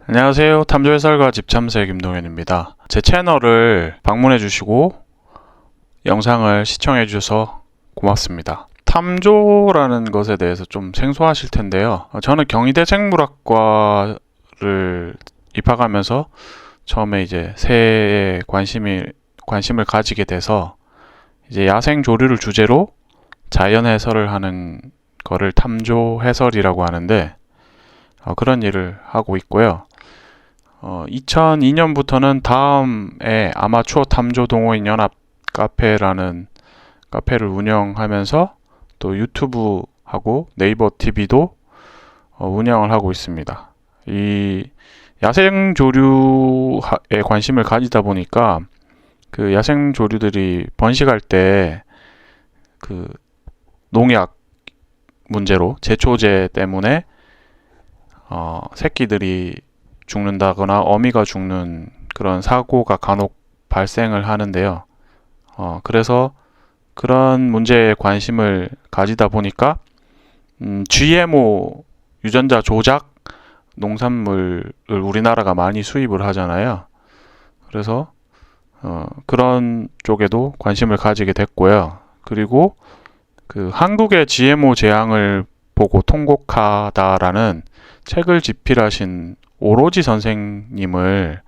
안녕하세요. 탐조해설가 집참새 김동현입니다. 제 채널을 방문해 주시고 영상을 시청해 주셔서 고맙습니다. 탐조라는 것에 대해서 좀 생소하실 텐데요. 저는 경희대 생물학과를 입학하면서 처음에 이제 새에 관심을 가지게 돼서 이제 야생 조류를 주제로 자연 해설을 하는 거를 탐조 해설이라고 하는데 그런 일을 하고 있고요. 2002년부터는 다음에 아마추어 탐조 동호인 연합 카페라는 카페를 운영하면서 또 유튜브하고 네이버 TV도 운영을 하고 있습니다. 이 야생 조류에 관심을 가지다 보니까 그 야생 조류들이 번식할 때 그 농약 문제로 제초제 때문에 새끼들이 죽는다거나 어미가 죽는 그런 사고가 간혹 발생을 하는데요. 그래서 그런 문제에 관심을 가지다 보니까 GMO 유전자 조작 농산물을 우리나라가 많이 수입을 하잖아요. 그래서 그런 쪽에도 관심을 가지게 됐고요. 그리고 그 한국의 GMO 재앙을 보고 통곡하다라는 책을 집필하신 오로지 선생님을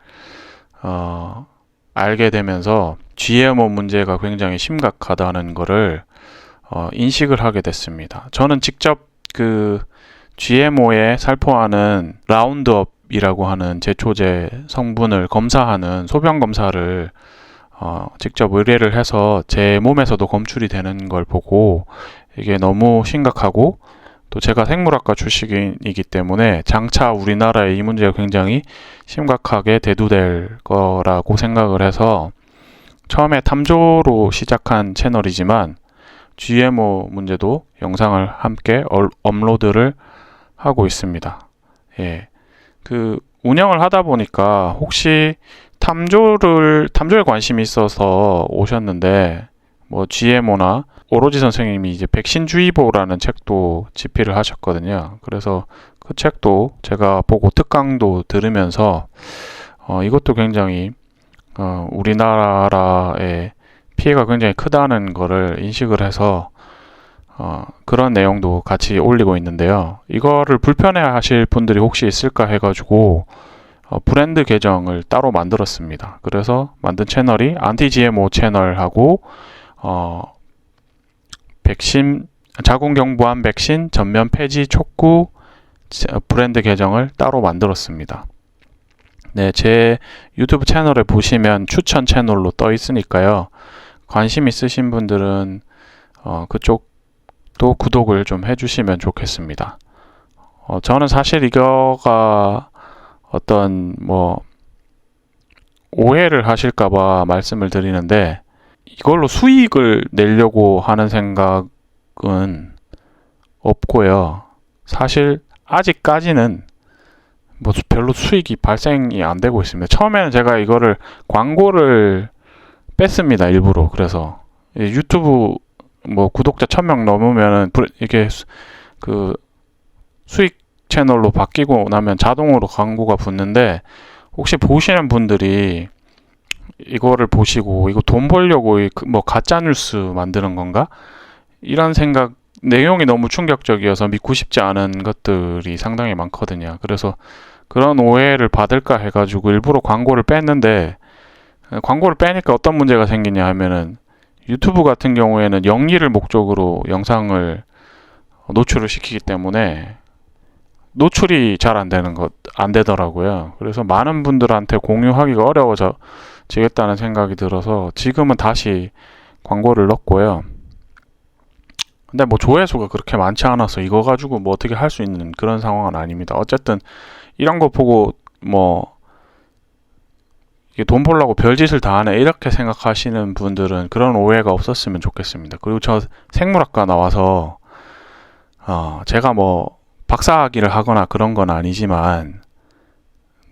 알게 되면서 GMO 문제가 굉장히 심각하다는 것을 인식을 하게 됐습니다. 저는 직접 그 GMO에 살포하는 라운드업이라고 하는 제초제 성분을 검사하는 소변 검사를 직접 의뢰를 해서 제 몸에서도 검출이 되는 걸 보고 이게 너무 심각하고 또 제가 생물학과 출신이기 때문에 장차 우리나라에 이 문제가 굉장히 심각하게 대두될 거라고 생각을 해서 처음에 탐조로 시작한 채널이지만 GMO 문제도 영상을 함께 업로드를 하고 있습니다. 예. 그 운영을 하다 보니까 혹시 탐조에 관심이 있어서 오셨는데 뭐 GMO나 오로지 선생님이 이제 백신주의보라는 책도 집필을 하셨거든요. 그래서 그 책도 제가 보고 특강도 들으면서 이것도 굉장히 우리나라의 피해가 굉장히 크다는 거를 인식을 해서 그런 내용도 같이 올리고 있는데요. 이거를 불편해 하실 분들이 혹시 있을까 해가지고 브랜드 계정을 따로 만들었습니다. 그래서 만든 채널이 안티 GMO 채널하고 백신 자궁경부암 백신 전면 폐지 촉구 브랜드 계정을 따로 만들었습니다. 네, 제 유튜브 채널에 보시면 추천 채널로 떠 있으니까요. 관심 있으신 분들은 그쪽도 구독을 좀 해주시면 좋겠습니다. 저는 사실 이거가 어떤 뭐 오해를 하실까봐 말씀을 드리는데 이걸로 수익을 내려고 하는 생각은 없고요. 사실 아직까지는 뭐 별로 수익이 발생이 안 되고 있습니다. 처음에는 제가 이거를 광고를 뺐습니다. 일부러. 그래서 유튜브 뭐 구독자 1000명 넘으면은 이게 그 수익 채널로 바뀌고 나면 자동으로 광고가 붙는데 혹시 보시는 분들이 이거를 보시고 이거 돈 벌려고 뭐 가짜 뉴스 만드는 건가? 이런 생각, 내용이 너무 충격적이어서 믿고 싶지 않은 것들이 상당히 많거든요. 그래서 그런 오해를 받을까 해가지고 일부러 광고를 뺐는데 광고를 빼니까 어떤 문제가 생기냐 하면은 유튜브 같은 경우에는 영리를 목적으로 영상을 노출을 시키기 때문에 노출이 잘 안 되더라고요. 그래서 많은 분들한테 공유하기가 어려워지겠다는 생각이 들어서 지금은 다시 광고를 넣었고요. 근데 뭐 조회수가 그렇게 많지 않아서 이거 가지고 뭐 어떻게 할 수 있는 그런 상황은 아닙니다. 어쨌든 이런 거 보고 뭐 이게 돈 벌려고 별짓을 다 하네 이렇게 생각하시는 분들은 그런 오해가 없었으면 좋겠습니다. 그리고 저 생물학과 나와서 제가 뭐 박사학위를 하거나 그런 건 아니지만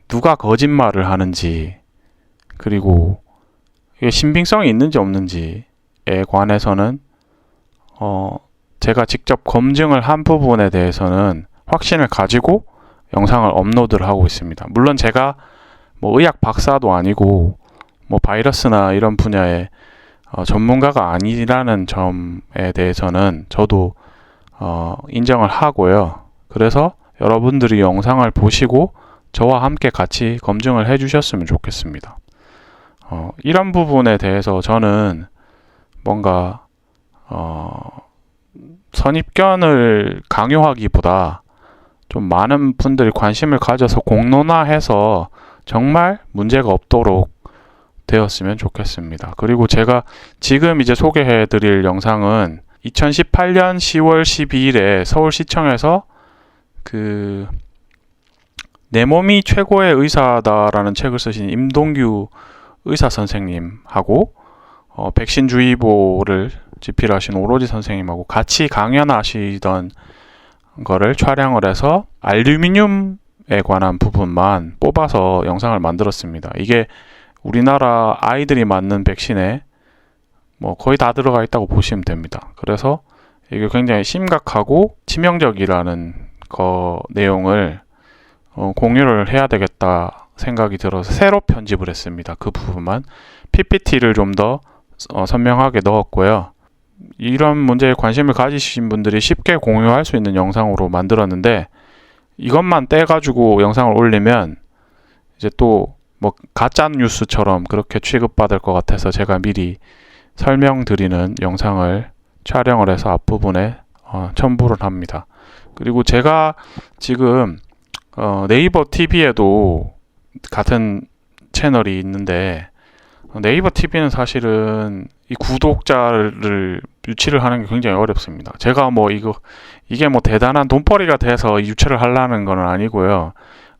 누가 거짓말을 하는지 그리고 이게 신빙성이 있는지 없는지에 관해서는 제가 직접 검증을 한 부분에 대해서는 확신을 가지고 영상을 업로드를 하고 있습니다. 물론 제가 뭐 의학 박사도 아니고 뭐 바이러스나 이런 분야의 전문가가 아니라는 점에 대해서는 저도 인정을 하고요. 그래서 여러분들이 영상을 보시고 저와 함께 같이 검증을 해 주셨으면 좋겠습니다. 이런 부분에 대해서 저는 뭔가 선입견을 강요하기보다 좀 많은 분들이 관심을 가져서 공론화해서 정말 문제가 없도록 되었으면 좋겠습니다. 그리고 제가 지금 이제 소개해 드릴 영상은 2018년 10월 12일에 서울시청에서 내 몸이 최고의 의사다라는 책을 쓰신 임동규 의사 선생님하고 백신주의보를 집필하신 오로지 선생님하고 같이 강연하시던 거를 촬영을 해서 알루미늄에 관한 부분만 뽑아서 영상을 만들었습니다. 이게 우리나라 아이들이 맞는 백신에 뭐 거의 다 들어가 있다고 보시면 됩니다. 그래서 이게 굉장히 심각하고 치명적이라는 내용을 공유를 해야 되겠다 생각이 들어서 새로 편집을 했습니다. 그 부분만 PPT를 좀 더 선명하게 넣었고요. 이런 문제에 관심을 가지신 분들이 쉽게 공유할 수 있는 영상으로 만들었는데, 이것만 떼가지고 영상을 올리면 이제 또 뭐 가짜 뉴스처럼 그렇게 취급받을 것 같아서 제가 미리 설명드리는 영상을 촬영을 해서 앞부분에 첨부를 합니다. 그리고 제가 지금 네이버 TV에도 같은 채널이 있는데, 네이버 TV는 사실은 이 구독자를 유치를 하는 게 굉장히 어렵습니다. 제가 뭐 이게 뭐 대단한 돈벌이가 돼서 유치를 하려는 건 아니고요.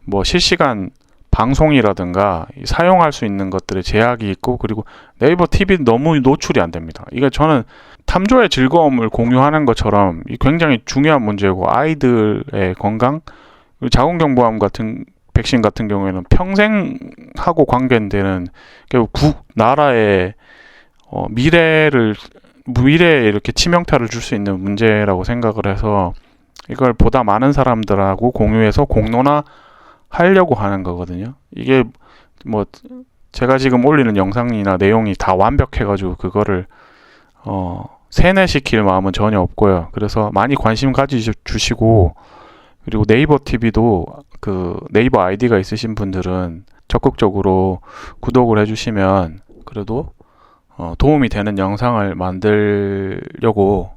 뭐 실시간 방송이라든가 사용할 수 있는 것들에 제약이 있고, 그리고 네이버 TV는 너무 노출이 안 됩니다. 이게 저는 탐조의 즐거움을 공유하는 것처럼 굉장히 중요한 문제고, 아이들의 건강, 자궁경부암 같은 백신 같은 경우에는 평생 하고 관계되는 나라의 미래에 이렇게 치명타를 줄 수 있는 문제라고 생각을 해서 이걸 보다 많은 사람들하고 공유해서 공론화 하려고 하는 거거든요. 이게 뭐 제가 지금 올리는 영상이나 내용이 다 완벽해가지고 그거를 세뇌시킬 마음은 전혀 없고요. 그래서 많이 관심 가져주시고, 그리고 네이버 TV도 그 네이버 아이디가 있으신 분들은 적극적으로 구독을 해주시면 그래도 도움이 되는 영상을 만들려고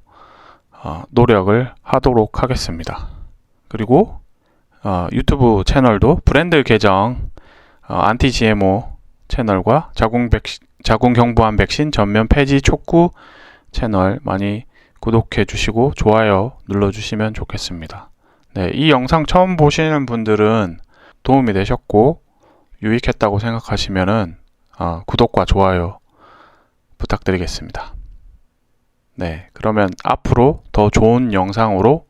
노력을 하도록 하겠습니다. 그리고 유튜브 채널도 브랜드 계정 안티 GMO 채널과 자궁경부암 백신 전면 폐지 촉구 채널 많이 구독해 주시고 좋아요 눌러 주시면 좋겠습니다. 네, 이 영상 처음 보시는 분들은 도움이 되셨고 유익했다고 생각하시면은 구독과 좋아요 부탁드리겠습니다. 네, 그러면 앞으로 더 좋은 영상으로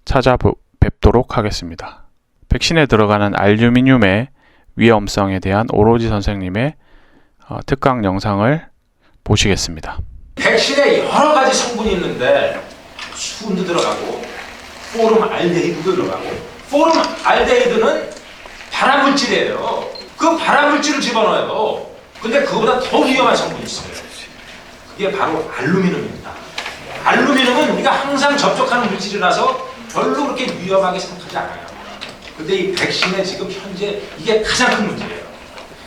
찾아뵙도록 하겠습니다. 백신에 들어가는 알루미늄의 위험성에 대한 오로지 선생님의 특강 영상을 보시겠습니다. 백신에 여러 가지 성분이 있는데 수은도 들어가고 포름알데히드도 들어가고, 포름알데히드는 발암물질이에요. 그 발암물질을 집어넣어요. 근데 그거보다 더 위험한 성분이 있어요. 그게 바로 알루미늄입니다. 알루미늄은 우리가 항상 접촉하는 물질이라서 별로 그렇게 위험하게 생각하지 않아요. 근데 이 백신에 지금 현재 이게 가장 큰 문제예요.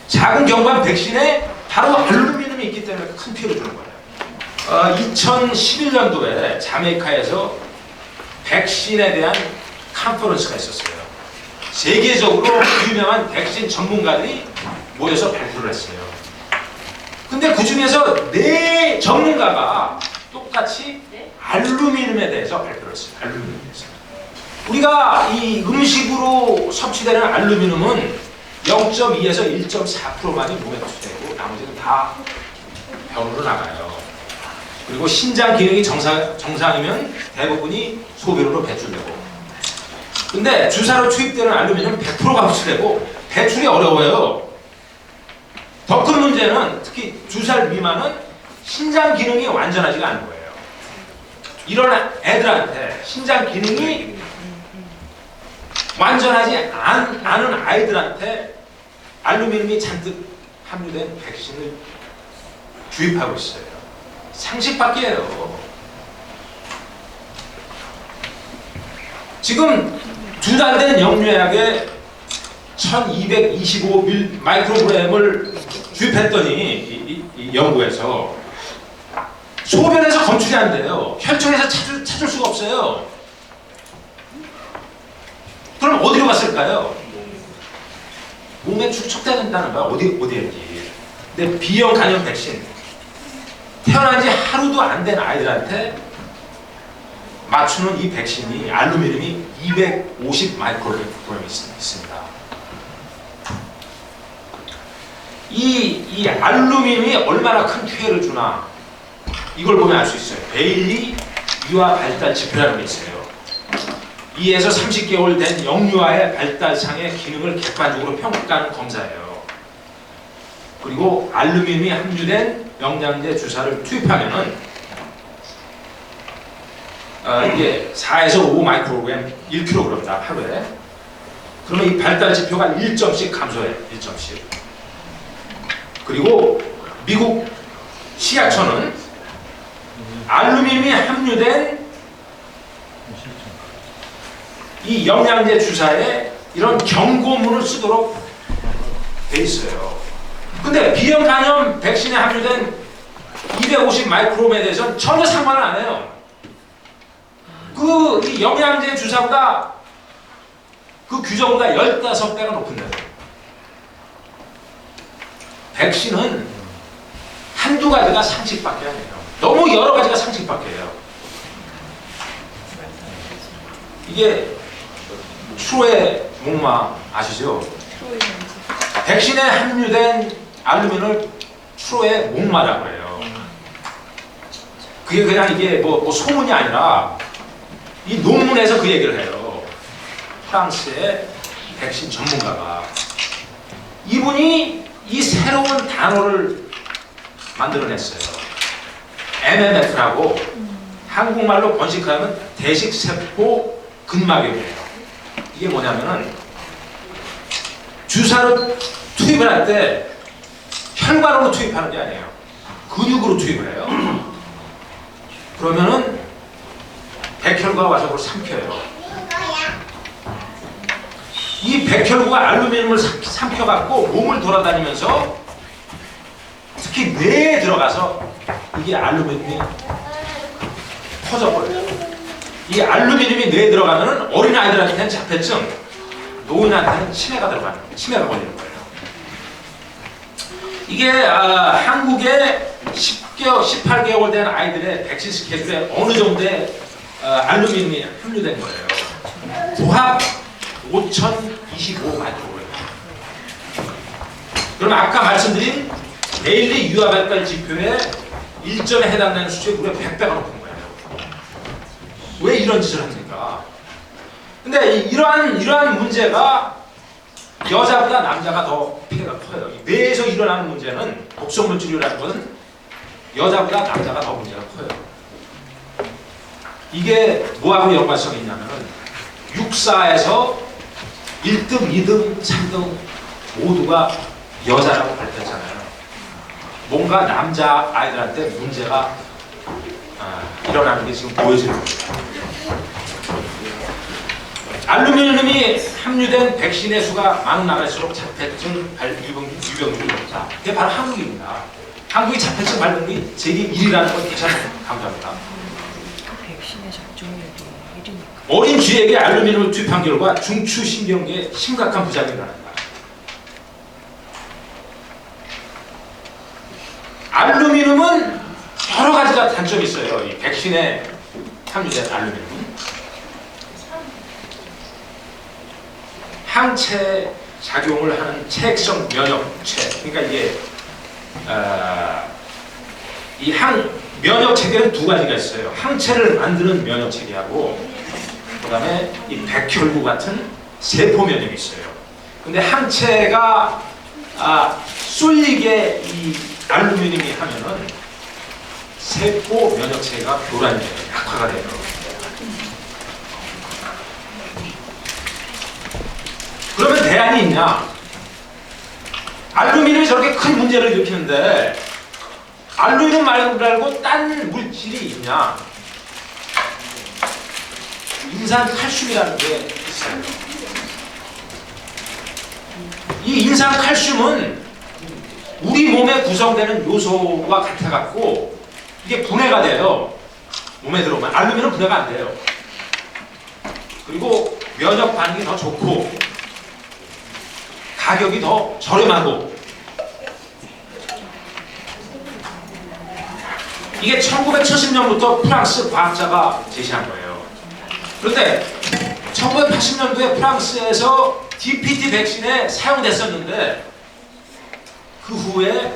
자궁경부암 백신에 바로 알루미늄이 있기 때문에 큰 피해를 주는 거예요. 2011년도에 자메이카에서 백신에 대한 컨퍼런스가 있었어요. 세계적으로 유명한 백신 전문가들이 모여서 발표를 했어요. 근데 그 중에서 4 전문가가 똑같이 알루미늄에 대해서 발표를 했어요. 알루미늄에 대해서. 우리가 이 음식으로 섭취되는 알루미늄은 0.2에서 1.4%만이 몸에 흡수되고 나머지는 다 병으로 나가요. 그리고 신장 기능이 정상이면 대부분이 소변으로 배출되고, 근데 주사로 투입되는 알루미늄은 100%가 흡수되고 배출이 어려워요. 더 큰 문제는 특히 2살 미만은 신장 기능이 완전하지가 않은 거예요. 이런 애들한테 신장 기능이 완전하지 않은 아이들한테 알루미늄이 잔뜩 함유된 백신을 주입하고 있어요. 상식 밖이에요. 지금 2달 된 영유약에 1225 마이크로그램을 주입했더니 이 연구에서 소변에서 검출이 안 돼요. 혈청에서 찾을 수가 없어요. 그럼 어디로 갔을까요? 몸에 축적된다는 거야. 어디였지? 근데 B형 간염 백신, 태어난 지 하루도 안 된 아이들한테 맞추는 이 백신이 알루미늄이 250 마이크로그램 있습니다. 이 알루미늄이 얼마나 큰 피해를 주나 이걸 보면 알 수 있어요. 베일리 유아 발달 지표라는 게 있어요. 2에서 30개월 된 영유아의 발달상의 기능을 객관적으로 평가하는 검사예요. 그리고 알루미늄이 함유된 영양제 주사를 투입하면은 이게 4에서 5 마이크로그램 1kg당 하루에. 그러면 이 발달 지표가 1점씩 감소해요. 1점씩. 그리고 미국 식약처는 알루미늄이 함유된 이 영양제 주사에 이런 경고문을 쓰도록 돼 있어요. 근데 B형 간염 백신에 함유된 250 마이크로그램에 대해서는 전혀 상관을 안 해요. 이 영양제 주사보다 그 규정보다 15배가 높은데요. 백신은 한두 가지가 상식밖에 아니에요. 너무 여러 가지가 상식밖에요. 이게 트로의 목마 아시죠? 백신에 함유된 알루미늄을 트로의 목마라고 해요. 그게 그냥 이게 뭐 소문이 아니라 이 논문에서 그 얘기를 해요. 프랑스의 백신 전문가가. 이분이 이 새로운 단어를 만들어냈어요. MMF라고 한국말로 번식하면 대식세포 근막염이에요. 이게 뭐냐면은 주사를 투입을 할 때 혈관으로 투입하는 게 아니에요. 근육으로 투입을 해요. 그러면은 백혈구가 와서 그걸 삼켜요. 이 백혈구가 알루미늄을 삼켜갖고 몸을 돌아다니면서 특히 뇌에 들어가서 이게 알루미늄이 퍼져버려요. 이 알루미늄이 뇌에 들어가면 어린아이들한테는 자폐증, 노인한테는 치매가 걸리는 거예요. 이게 한국의 18개월 된 아이들의 백신 스케줄에 어느 정도의 알루미늄이 함유된 거예요. 고합 5025 마이크로그램. 그럼 아까 말씀드린 데일리 유아 발달 지표의 1점에 해당되는 수치가 무려 100배가 높은 거예요. 왜 이런 짓을 합니까? 근데 이러한 문제가 여자보다 남자가 더 피해가 커요. 뇌에서 일어나는 문제는 독성물질이라는 것은 여자보다 남자가 더 문제가 커요. 이게 뭐하고 연관성이 있냐면 육사에서 1등, 2등, 3등 모두가 여자라고 밝혔잖아요. 뭔가 남자 아이들한테 문제가 일어나는 게 지금 보여지는 거예요. 알루미늄이 함유된 백신의 수가 많은 나라일수록 자폐증 유병률이 높다. 그게 바로 한국입니다. 한국이 자폐증 발병률이 세계 1위라는 걸 다시 한번 강조합니다. 백신의 접종률이 1위니까. 어린 쥐에게 알루미늄을 투입한 결과 중추신경계에 심각한 부작용이 일어난다. 알루미늄은 여러 가지가 단점이 있어요. 이 백신에 함유된 알루미늄은 항체 작용을 하는 체액성 면역체. 그러니까 이게 이 면역 체계는 두 가지가 있어요. 항체를 만드는 면역 체계하고 그다음에 이 백혈구 같은 세포 면역이 있어요. 근데 항체가 쏠리게 이 알루미늄이 하면은 세포 면역 체계가 교란돼요. 약화가 돼요. 그러면 대안이 있냐? 알루미늄이 저렇게 큰 문제를 일으키는데 알루미늄 말고 딴 물질이 있냐? 인산칼슘이라는 게 있어요. 이 인산칼슘은 우리 몸에 구성되는 요소와 같아갖고 이게 분해가 돼요. 몸에 들어오면 알루미늄 분해가 안 돼요. 그리고 면역 반응이 더 좋고 가격이 더 저렴하고. 이게 1970년부터 프랑스 과학자가 제시한 거예요. 그런데 1980년도에 프랑스에서 DPT 백신에 사용됐었는데 그 후에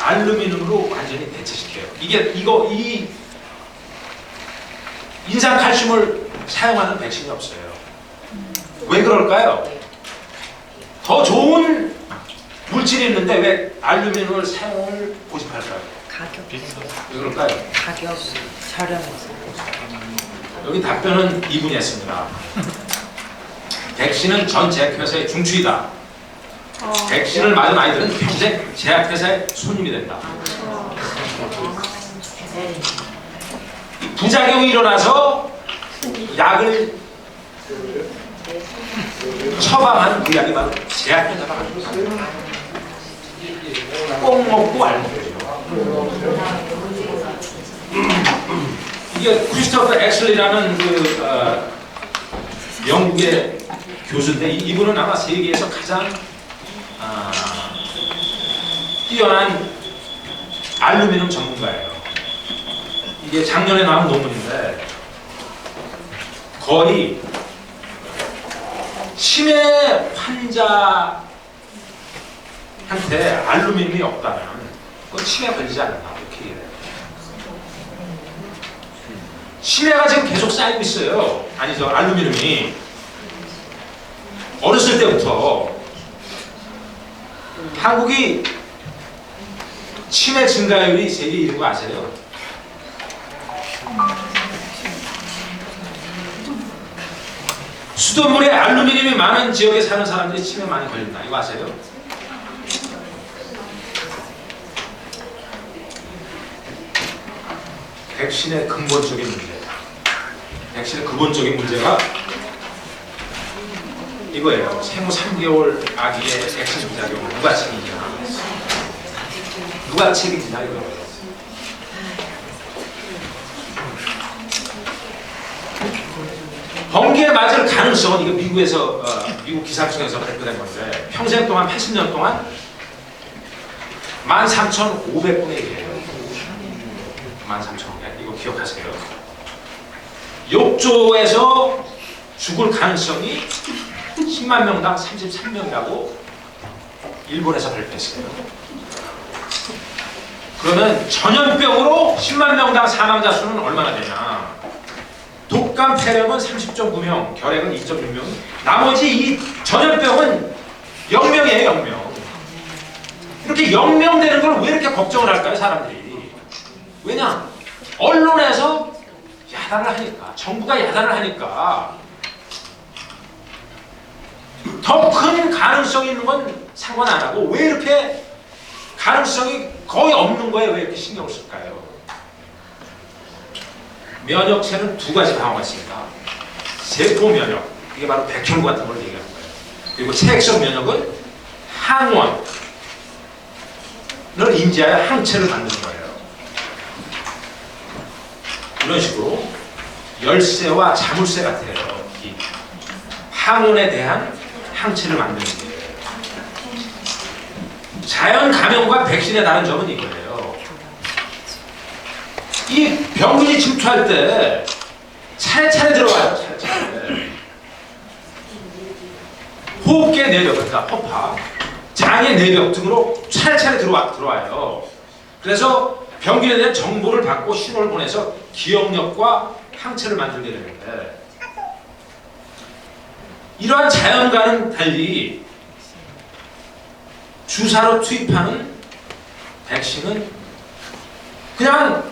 알루미늄으로 완전히 대체시켜요. 이 인산칼슘을 사용하는 백신이 없어요. 왜 그럴까요? 더 좋은 물질이 있는데 왜 알루미늄을 사용을 고집할까요? 가격 왜 그럴까요? 가격 저렴해서. 여기 답변은 이분이 했습니다. 백신은 전 제약회사의 중추이다. 백신을 맞은 아이들은 평생 제약회사의 손님이 된다. 부작용이 일어나서 약을 처방한 그 약이 바로 제약회사가 가지고 있습니다. 꼭 먹고 알 먹죠. 이게 크리스토퍼 엑슬리라는 영국의 교수인데 이분은 아마 세계에서 가장 뛰어난 알루미늄 전문가예요. 이게 작년에 나온 논문인데 거의 치매 환자한테 알루미늄이 없다면 그건 치매 걸리지 않는다 이렇게 얘기해요. 치매가 지금 계속 쌓이고 있어요. 아니죠, 알루미늄이 어렸을 때부터. 한국이 치매 증가율이 세계 1위인 거 아세요? 수돗물에 알루미늄이 많은 지역에 사는 사람들이 치매 많이 걸린다. 이거 아세요? 백신의 근본적인 문제. 백신의 근본적인 문제가 이거예요. 생후 3개월 아기의 백신 부작용을 누가 책임지냐? 누가 책임지냐 이거예요. 번개에 맞을 가능성은 이거 미국에서 미국 기상청에서 발표된 건데 평생 동안 80년 동안 13,500분의 1이에요. 13,500. 이거 기억하세요. 욕조에서 죽을 가능성이 10만 명당 33명이라고 일본에서 발표했어요. 그러면 전염병으로 10만 명당 사망자 수는 얼마나 되냐? 독감 폐렴은 30.9명, 결핵은 2.6명. 나머지 이 전염병은 0명이에요, 0명. 이렇게 0명 되는 걸 왜 이렇게 걱정을 할까요, 사람들이? 왜냐? 언론에서 야단을 하니까, 정부가 야단을 하니까 더 큰 가능성이 있는 건 상관 안 하고 왜 이렇게 가능성이 거의 없는 거에 왜 이렇게 신경을 쓸까요? 면역체는 두 가지 방어가 있습니다. 세포 면역, 이게 바로 백혈구 같은 걸 얘기하는 거예요. 그리고 체액성 면역은 항원을 인지하여 항체를 만드는 거예요. 이런 식으로 열쇠와 자물쇠 같아요. 이 항원에 대한 항체를 만드는 거예요. 자연 감염과 백신의 다른 점은 이거예요. 이 병균이 침투할 때 차례차례 들어와요. 차례차례. 호흡기의 내벽, 그러니까 허파, 장의 내벽 등으로 차례차례 들어와요. 그래서 병균에 대한 정보를 받고 신호를 보내서 기억력과 항체를 만들게 되는데 이러한 자연과는 달리 주사로 투입하는 백신은 그냥